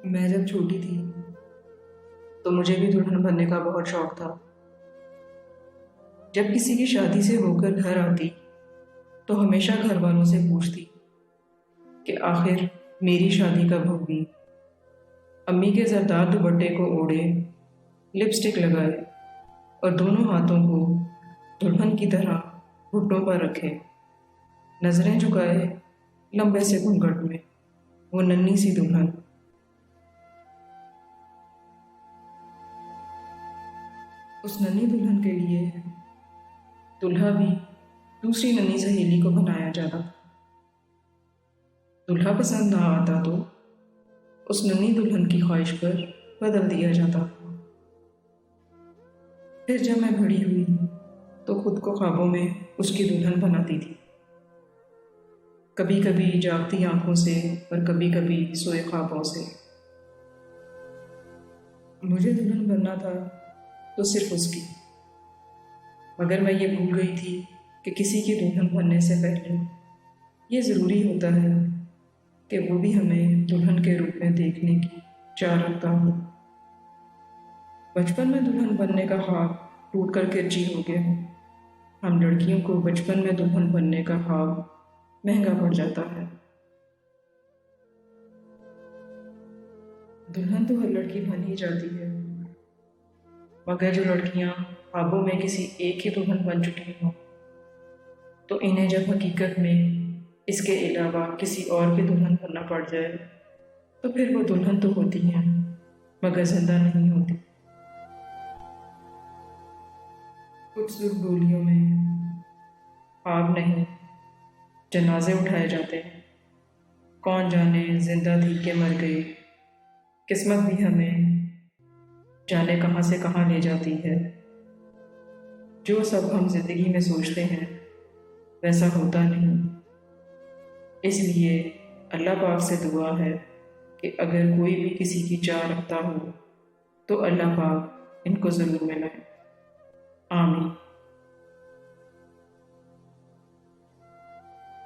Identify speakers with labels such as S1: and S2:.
S1: میں جب چھوٹی تھی تو مجھے بھی دلہن بننے کا بہت شوق تھا۔ جب کسی کی شادی سے ہو کر گھر آتی تو ہمیشہ گھر والوں سے پوچھتی کہ آخر میری شادی کب ہوگی۔ امی کے زردار دوپٹے کو اوڑھے، لپسٹک لگائے اور دونوں ہاتھوں کو دلہن کی طرح گھٹنوں پر رکھے، نظریں جھکائے لمبے سے گھونگھٹ میں وہ ننھی سی دلہن۔ اس ننھی دلہن کے لیے دلہا بھی دوسری ننھی سہیلی کو بنایا جاتا تھا۔ دلہا پسند نہ آتا تو اس ننھی دلہن کی خواہش پر بدل دیا جاتا۔ پھر جب میں بڑی ہوئی تو خود کو خوابوں میں اس کی دلہن بناتی تھی، کبھی کبھی جاگتی آنکھوں سے اور کبھی کبھی سوئے خوابوں سے۔ مجھے دلہن بننا تھا تو صرف اس کی، مگر میں یہ بھول گئی تھی کہ کسی کی دلہن بننے سے پہلے یہ ضروری ہوتا ہے کہ وہ بھی ہمیں دلہن کے روپ میں دیکھنے کی چاہ رکھتا ہو۔ بچپن میں دلہن بننے کا خواب ٹوٹ کر کرچی ہو گیا۔ ہم لڑکیوں کو بچپن میں دلہن بننے کا خواب مہنگا پڑ جاتا ہے۔ دلہن تو ہر لڑکی بن ہی جاتی ہے، مگر جو لڑکیاں خوابوں میں کسی ایک ہی دلہن بن چکی ہوں تو انہیں جب حقیقت میں اس کے علاوہ کسی اور کی دلہن بننا پڑ جائے تو پھر وہ دلہن تو ہوتی ہیں مگر زندہ نہیں ہوتی۔ کچھ سرخ ڈولیوں میں خواب نہیں جنازے اٹھائے جاتے ہیں، کون جانے زندہ تھی کہ مر گئی، قسمت بھی ہمیں جانے کہاں سے کہاں لے جاتی ہے۔ جو سب ہم زندگی میں سوچتے ہیں ویسا ہوتا نہیں، اس لیے اللہ پاک سے دعا ہے کہ اگر کوئی بھی کسی کی چاہ رکھتا ہو تو اللہ پاک ان کو ضرور ملائے۔ آمین۔